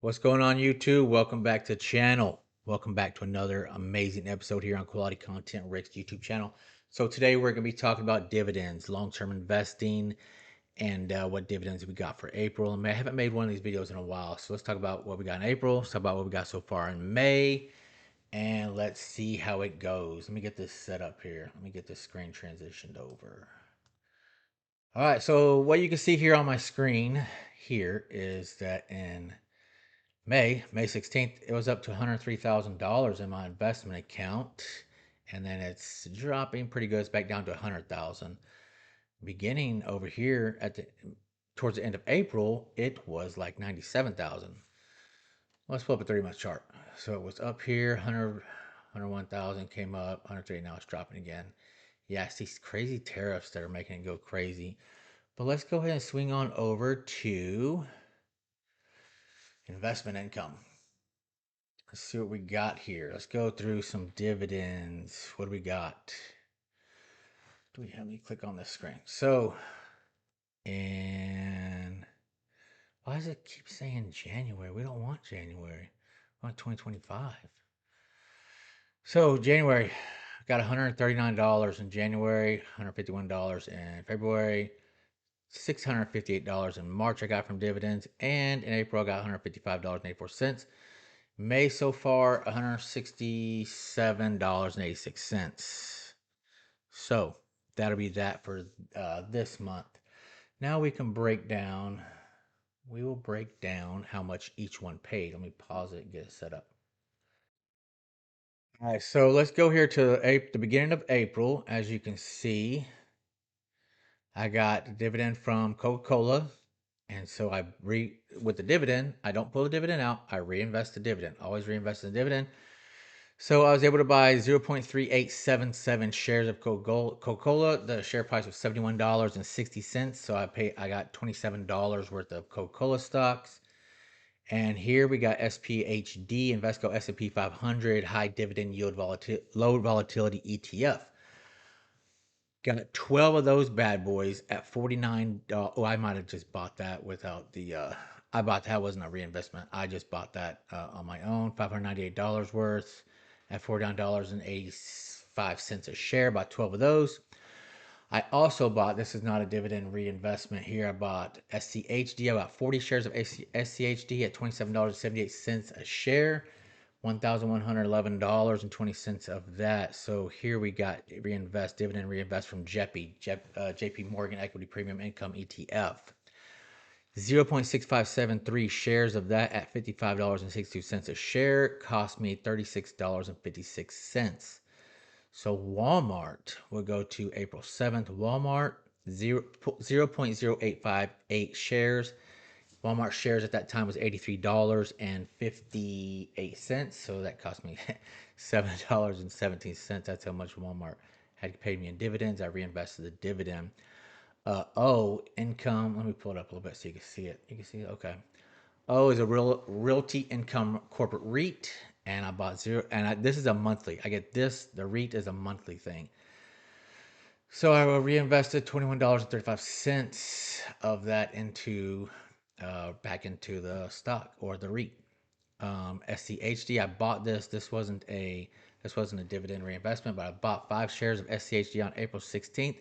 What's going on, YouTube? Welcome back to the channel. Welcome back to another amazing episode here on Quality Content Rick's YouTube channel. So today we're going to be talking about dividends, long-term investing, and what dividends we got for April. And I haven't made one of these videos in a while, so let's talk about what we got in April. Let's talk about what we got so far in May, and let's see how it goes. Let me get this set up here. Let me get this screen transitioned over. All right, so what you can see here on my screen here is that in May 16th, it was up to $103,000 in my investment account. And then it's dropping pretty good. It's back down to 100,000. Beginning over here towards the end of April, it was like 97,000. Let's pull up a 3 month chart. So it was up here, 101,000 came up, 103, now it's dropping again. Yeah, it's these crazy tariffs that are making it go crazy. But let's go ahead and swing on over to investment income. Let's see what we got here. Let's go through some dividends. What do we got? Do we have me click on this screen? So, and why does it keep saying January? We don't want January. We want 2025. So, January, got $139 in January, $151 in February, $658 in March I got from dividends, and in April I got $155.84. May so far, $167.86. So that'll be that for this month. Now we can break down. We will break down how much each one paid. Let me pause it and get it set up. All right, so let's go here to the beginning of April. As you can see, I got dividend from Coca-Cola. And so with the dividend, I don't pull the dividend out. I reinvest the dividend. Always reinvest in the dividend. So I was able to buy 0.3877 shares of Coca-Cola. The share price was $71.60. So I got $27 worth of Coca-Cola stocks. And here we got SPHD, Invesco S&P 500, high dividend yield low volatility ETF. Got 12 of those bad boys at $49. Oh, I might have just bought that without I bought that wasn't a reinvestment. I just bought that on my own, $598 worth at $49.85 a share. Bought 12 of those. I also bought, this is not a dividend reinvestment here. I bought SCHD. I bought 40 shares of SCHD at $27.78 a share. $1,111.20 of that. So here we got dividend reinvest from JP Morgan Equity Premium Income ETF. 0.6573 shares of that at $55.62 a share cost me $36.56. So Walmart will go to April 7th. Walmart 0.0858 shares. Walmart shares at that time was $83.58. So that cost me $7.17. That's how much Walmart had paid me in dividends. I reinvested the dividend. Income. Let me pull it up a little bit so you can see it. You can see it? Okay. O is a realty income corporate REIT. And I bought this is a monthly. I get this. The REIT is a monthly thing. So I reinvested $21.35 of that into back into the stock or the REIT. SCHD, I bought this. This wasn't a dividend reinvestment, but I bought 5 shares of SCHD on April 16th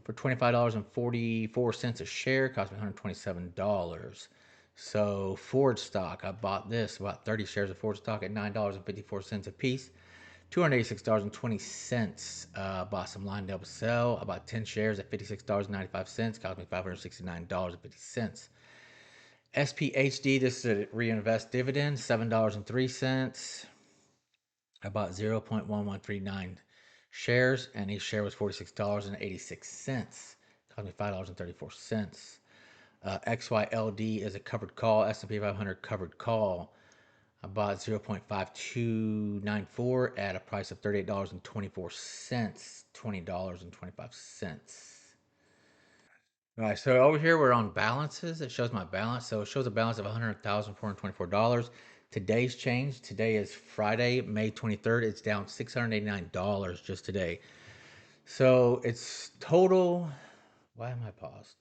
for $25.44 a share. Cost me $127. So Ford stock, I bought this, about 30 shares of Ford stock at $9.54 a piece. $286.20. Bought some LyondellBasell. I bought 10 shares at $56.95. Cost me $569.50. SPHD, this is a reinvest dividend, $7.03. I bought 0.1139 shares, and each share was $46.86. Cost me $5.34. XYLD is a covered call, S&P 500 covered call. I bought 0.5294 at a price of $38.24, $20.25. All right, so over here we're on balances. It shows my balance. So it shows a balance of $100,424. Today's change. Today is Friday, May 23rd. It's down $689 just today. So it's total. Why am I paused?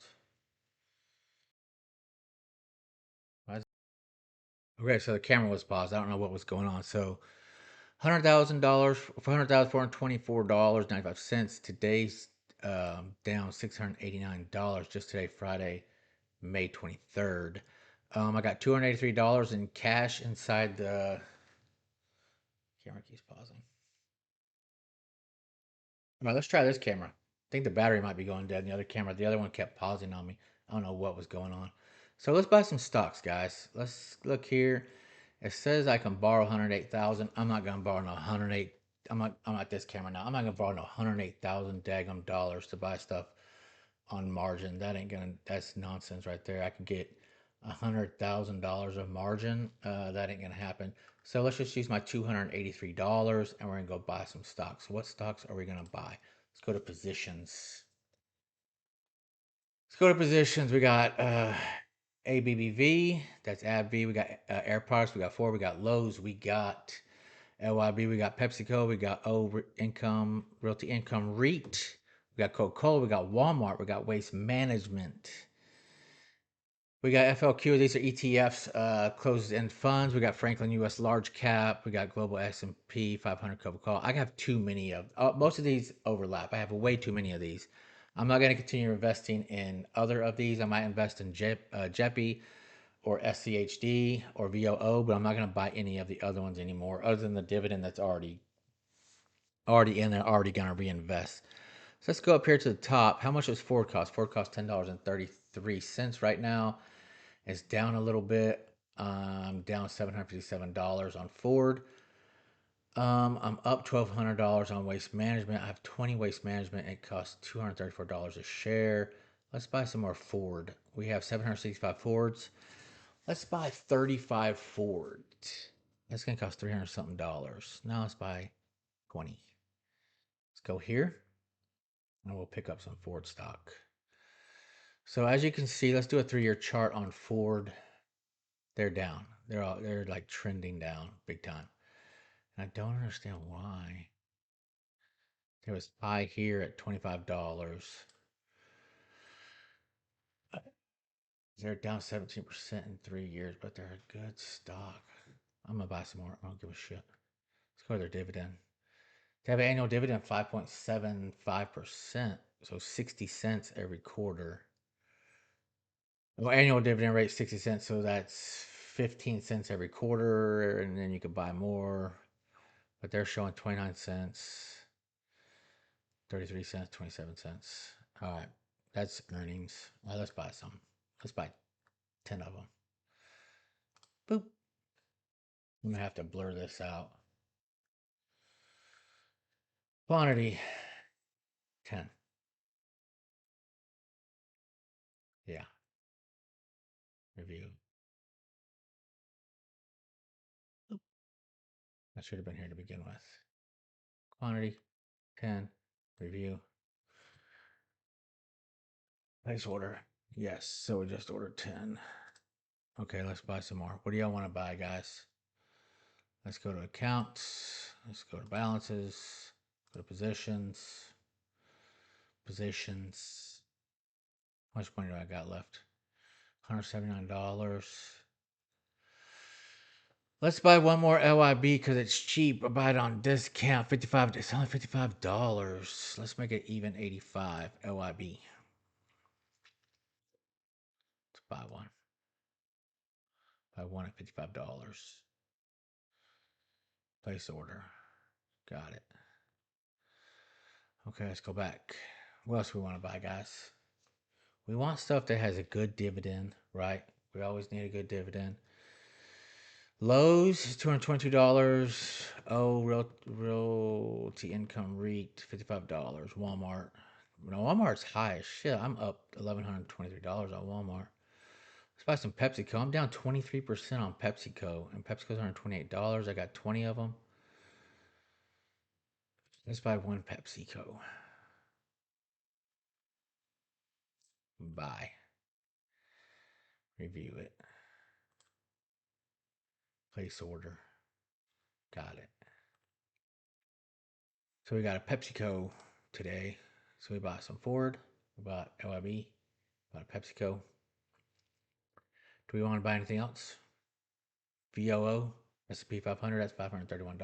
Okay, so the camera was paused. I don't know what was going on. So $100,000 for $100,424.95. Today's down $689 just today, Friday, May 23rd. I got $283 in cash inside the camera keeps pausing. All right, let's try this camera. I think the battery might be going dead in the other camera. The other one kept pausing on me. I don't know what was going on. So let's buy some stocks, guys. Let's look here. It says I can borrow 108,000. I'm not gonna borrow no 108. I'm at this camera now. I'm not gonna borrow no 108,000 daggum dollars to buy stuff on margin. That ain't gonna. That's nonsense right there. I could get $100,000 of margin. That ain't gonna happen. So let's just use my $283 and we're gonna go buy some stocks. What stocks are we gonna buy? Let's go to positions. Let's go to positions. We got ABBV. That's AbbVie. We got Air Products. We got Ford. We got Lowe's. We got LYB. We got PepsiCo. We got Income Realty Income REIT. We got Coca-Cola. We got Walmart. We got Waste Management. We got FLQ. These are ETFs, closed-end funds. We got Franklin U.S. Large Cap. We got Global S&P 500 Coca-Cola. I have too many of. Most of these overlap. I have way too many of these. I'm not going to continue investing in other of these. I might invest in JEPI or SCHD or VOO, but I'm not going to buy any of the other ones anymore, other than the dividend that's already in there, already going to reinvest. So let's go up here to the top. How much does Ford cost? Ford costs $10.33 right now. It's down a little bit. Down $757 on Ford. I'm up $1,200 on Waste Management. I have 20 Waste Management. It costs $234 a share. Let's buy some more Ford. We have 765 Fords. Let's buy 35 Fords. That's gonna cost 300 something dollars. Now let's buy 20. Let's go here and we'll pick up some Ford stock. So as you can see, let's do a 3-year chart on Ford. They're down. They're like trending down big time. And I don't understand why. There was buy here at $25. They're down 17% in 3 years, but they're a good stock. I'm gonna buy some more. I don't give a shit. Let's go to their dividend. They have an annual dividend of 5.75%, so 60 cents every quarter. Well, annual dividend rate 60 cents, so that's 15 cents every quarter, and then you could buy more. But they're showing 29 cents, 33 cents, 27 cents. All right, that's earnings. All right, let's buy some. Let's buy 10 of them. Boop. I'm gonna have to blur this out. Quantity 10. Yeah, review. Boop. I should have been here to begin with. Quantity 10. Review. Place order. Yes, so we just ordered 10. Okay, let's buy some more. What do y'all want to buy, guys? Let's go to accounts. Let's go to balances. Go to positions. Positions. How much money do I got left? $179. Let's buy one more LIB because it's cheap. I buy it on discount. 55. It's only $55. Let's make it even 85 LIB. Let's buy one. Buy one at $55. Place order. Got it. Okay, let's go back. What else we want to buy, guys? We want stuff that has a good dividend, right? We always need a good dividend. Lowe's, $222. Oh, Realty Income REIT, $55. Walmart. No, Walmart's high as shit. I'm up $1,123 on Walmart. Let's buy some PepsiCo. I'm down 23% on PepsiCo. And PepsiCo's $128. I got 20 of them. Let's buy one PepsiCo. Buy. Review it. Place order. Got it. So we got a PepsiCo today. So we bought some Ford. We bought LIB. Bought a PepsiCo. Do we want to buy anything else? VOO, S&P 500, that's $531. I'm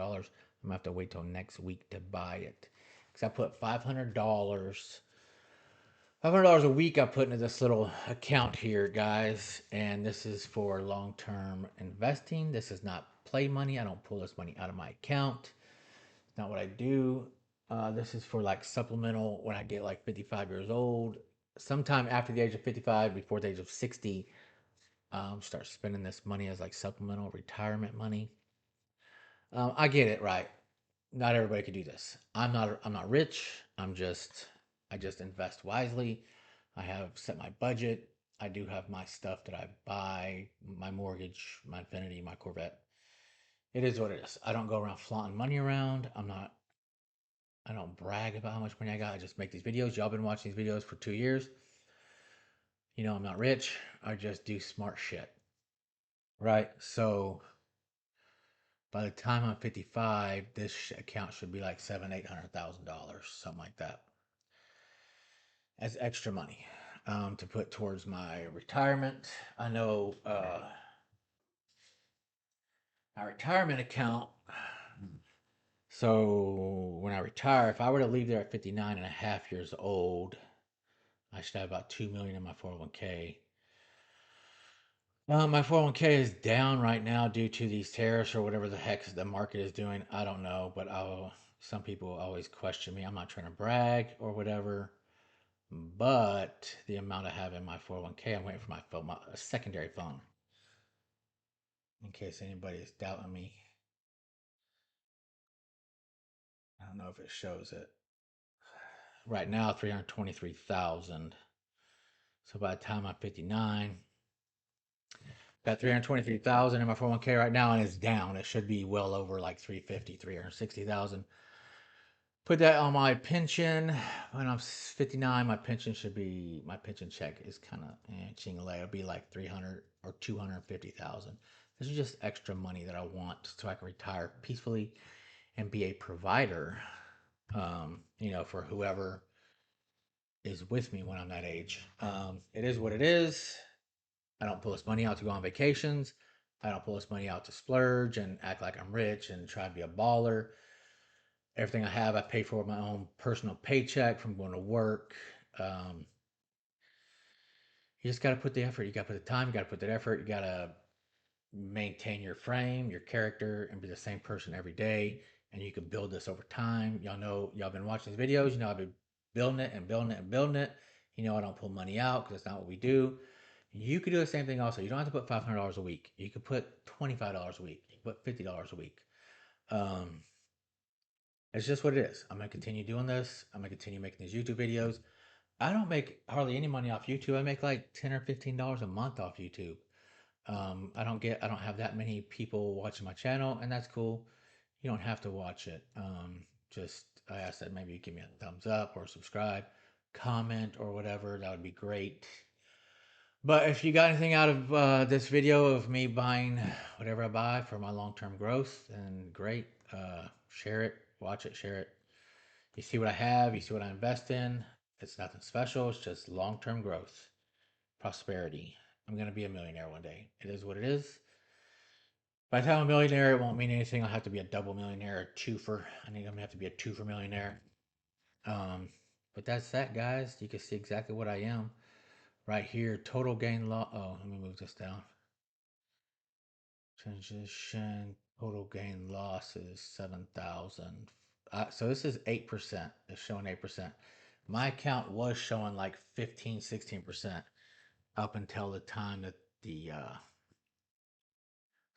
gonna have to wait till next week to buy it. Because I put $500 a week I put into this little account here, guys. And this is for long-term investing. This is not play money. I don't pull this money out of my account. It's not what I do. This is for like supplemental when I get like 55 years old. Sometime after the age of 55, before the age of 60, start spending this money as like supplemental retirement money. I get it, right? Not everybody could do this. I'm not rich. I just invest wisely. I have set my budget. I do have my stuff that I buy, my mortgage, my Infinity, my Corvette. It is what it is. I don't go around flaunting money around. I don't brag about how much money I got. I just make these videos. Y'all been watching these videos for 2 years. I'm not rich. I just do smart shit. Right? So by the time I'm 55, this account should be like $700,000, $800,000, something like that, as extra money to put towards my retirement. I know my retirement account. So when I retire, if I were to leave there at 59 and a half years old, I should have about 2 million in my 401k. My 401k is down right now due to these tariffs or whatever the heck the market is doing. I don't know, but some people always question me. I'm not trying to brag or whatever, but the amount I have in my 401k, I'm waiting for my phone, my secondary phone, in case anybody is doubting me. I don't know if it shows it. Right now, 323,000. So by the time I'm 59, got 323,000 in my 401k right now, and it's down. It should be well over like 350, 360,000. Put that on my pension. When I'm 59, my pension check is kind of chingale. It'll be like 300 or 250,000. This is just extra money that I want so I can retire peacefully and be a provider, for whoever is with me when I'm that age. It is what it is. I don't pull this money out to go on vacations. I don't pull this money out to splurge and act like I'm rich and try to be a baller. Everything I have, I pay for with my own personal paycheck from going to work. Um, you just got to put the effort. You got to put the time. You got to put that effort. You got to maintain your frame, your character, and be the same person every day. And you can build this over time. Y'all know, y'all been watching these videos. I've been building it and building it and building it. I don't pull money out because that's not what we do. You could do the same thing also. You don't have to put $500 a week. You could put $25 a week. You could put $50 a week. Um, it's just what it is. I'm gonna continue doing this. I'm gonna continue making these YouTube videos. I don't make hardly any money off YouTube. I make like $10 or $15 a month off YouTube. I don't have that many people watching my channel, and that's cool. You don't have to watch it. Just I ask that maybe you give me a thumbs up or subscribe, comment or whatever. That would be great. But if you got anything out of this video of me buying whatever I buy for my long-term growth, then great. Share it, watch it, share it. You see what I have, you see what I invest in. It's nothing special. It's just long-term growth, prosperity. I'm going to be a millionaire one day. It is what it is. By the time I'm a millionaire, it won't mean anything. I'll have to be a double millionaire, a twofer. I think I'm going to have to be a twofer millionaire. Um, but that's that, guys. You can see exactly what I am right here. Total gain loss. Oh, let me move this down. Transition total gain loss is 7,000. So this is 8%. It's showing 8%. My account was showing like 15, 16% up until the time that the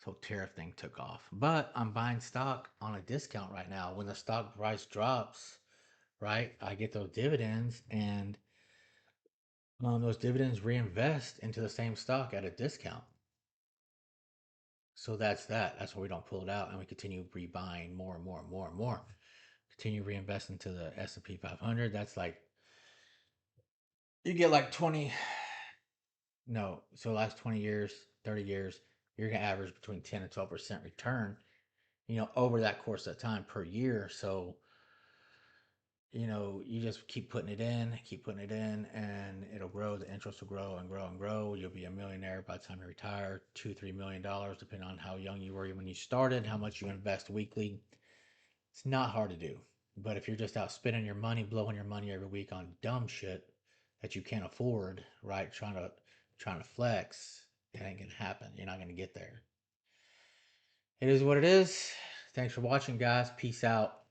so tariff thing took off. But I'm buying stock on a discount right now. When the stock price drops, right, I get those dividends, and those dividends reinvest into the same stock at a discount. So that's that. That's why we don't pull it out, and we continue rebuying more and more and more and more. Continue reinvesting into the S&P 500. That's like you get like 20. No, so last 20 years, 30 years, you're gonna average between 10 and 12% return. Over that course of time per year. So you just keep putting it in, and it'll grow. The interest will grow and grow and grow. You'll be a millionaire by the time you retire, $2, $3 million, depending on how young you were when you started, how much you invest weekly. It's not hard to do. But if you're just out spending your money, blowing your money every week on dumb shit that you can't afford, right? Trying to flex, it ain't gonna happen. You're not gonna get there. It is what it is. Thanks for watching, guys. Peace out.